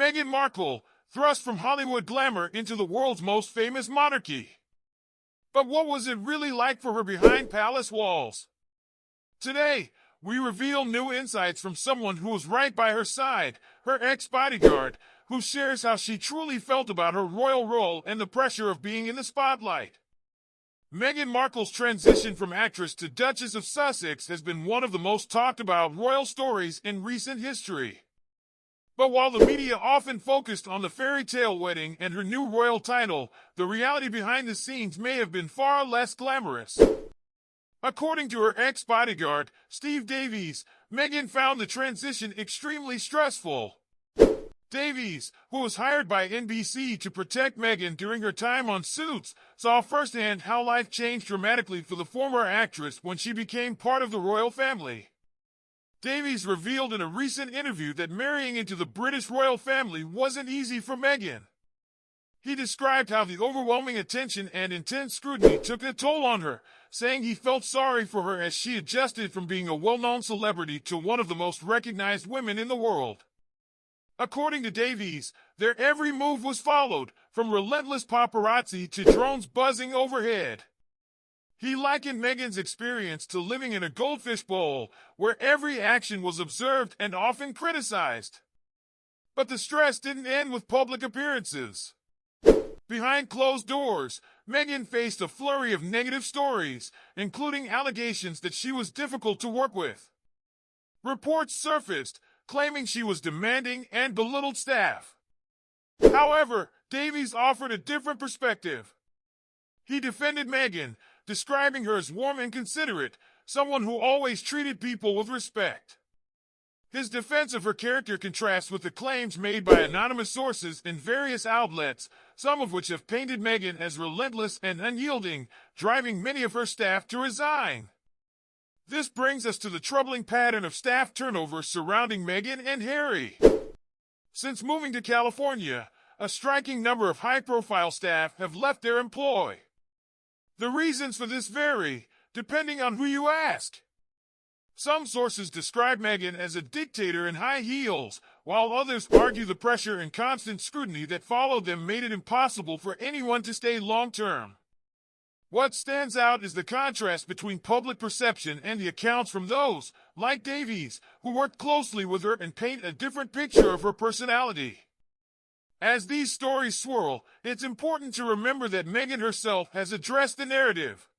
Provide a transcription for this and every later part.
Meghan Markle, thrust from Hollywood glamour into the world's most famous monarchy. But what was it really like for her behind palace walls? Today, we reveal new insights from someone who was right by her side, her ex-bodyguard, who shares how she truly felt about her royal role and the pressure of being in the spotlight. Meghan Markle's transition from actress to Duchess of Sussex has been one of the most talked about royal stories in recent history. But while the media often focused on the fairy tale wedding and her new royal title, the reality behind the scenes may have been far less glamorous. According to her ex-bodyguard, Steve Davies, Meghan found the transition extremely stressful. Davies, who was hired by NBC to protect Meghan during her time on Suits, saw firsthand how life changed dramatically for the former actress when she became part of the royal family. Davies revealed in a recent interview that marrying into the British royal family wasn't easy for Meghan. He described how the overwhelming attention and intense scrutiny took a toll on her, saying he felt sorry for her as she adjusted from being a well-known celebrity to one of the most recognized women in the world. According to Davies, their every move was followed, from relentless paparazzi to drones buzzing overhead. He likened Meghan's experience to living in a goldfish bowl, where every action was observed and often criticized. But the stress didn't end with public appearances. Behind closed doors, Meghan faced a flurry of negative stories, including allegations that she was difficult to work with. Reports surfaced, claiming she was demanding and belittled staff. However, Davies offered a different perspective. He defended Meghan, describing her as warm and considerate, someone who always treated people with respect. His defense of her character contrasts with the claims made by anonymous sources in various outlets, some of which have painted Meghan as relentless and unyielding, driving many of her staff to resign. This brings us to the troubling pattern of staff turnover surrounding Meghan and Harry. Since moving to California, a striking number of high-profile staff have left their employ. The reasons for this vary, depending on who you ask. Some sources describe Meghan as a dictator in high heels, while others argue the pressure and constant scrutiny that followed them made it impossible for anyone to stay long-term. What stands out is the contrast between public perception and the accounts from those, like Davies, who worked closely with her and paint a different picture of her personality. As these stories swirl, it's important to remember that Meghan herself has addressed the narrative.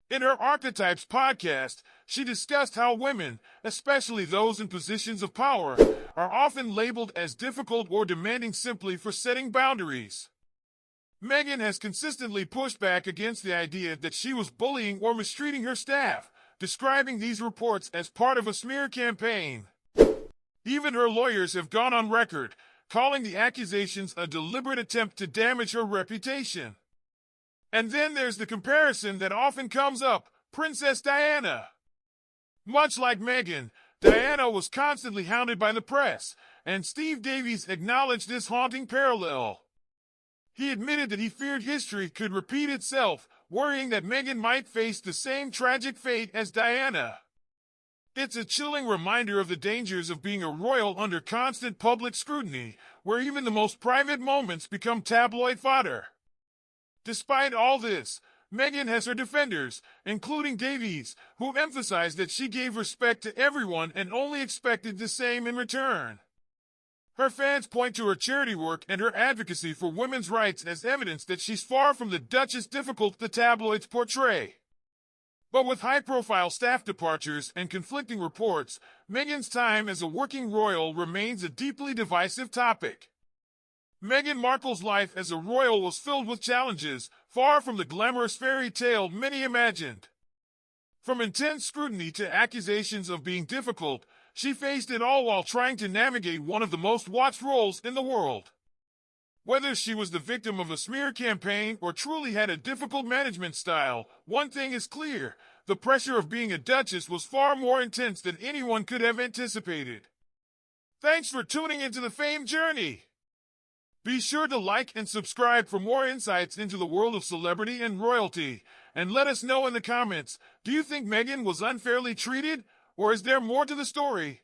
In her Archetypes podcast, she discussed how women, especially those in positions of power, are often labeled as difficult or demanding simply for setting boundaries. Meghan has consistently pushed back against the idea that she was bullying or mistreating her staff, describing these reports as part of a smear campaign. Even her lawyers have gone on record, calling the accusations a deliberate attempt to damage her reputation. And then there's the comparison that often comes up, Princess Diana. Much like Meghan, Diana was constantly hounded by the press, and Steve Davies acknowledged this haunting parallel. He admitted that he feared history could repeat itself, worrying that Meghan might face the same tragic fate as Diana. It's a chilling reminder of the dangers of being a royal under constant public scrutiny, where even the most private moments become tabloid fodder. Despite all this, Meghan has her defenders, including Davies, who emphasized that she gave respect to everyone and only expected the same in return. Her fans point to her charity work and her advocacy for women's rights as evidence that she's far from the Duchess difficult the tabloids portray. But with high-profile staff departures and conflicting reports, Meghan's time as a working royal remains a deeply divisive topic. Meghan Markle's life as a royal was filled with challenges, far from the glamorous fairy tale many imagined. From intense scrutiny to accusations of being difficult, she faced it all while trying to navigate one of the most watched roles in the world. Whether she was the victim of a smear campaign or truly had a difficult management style, one thing is clear: the pressure of being a duchess was far more intense than anyone could have anticipated. Thanks for tuning into the fame journey. Be sure to like and subscribe for more insights into the world of celebrity and royalty, and let us know in the comments, do you think Meghan was unfairly treated, or is there more to the story?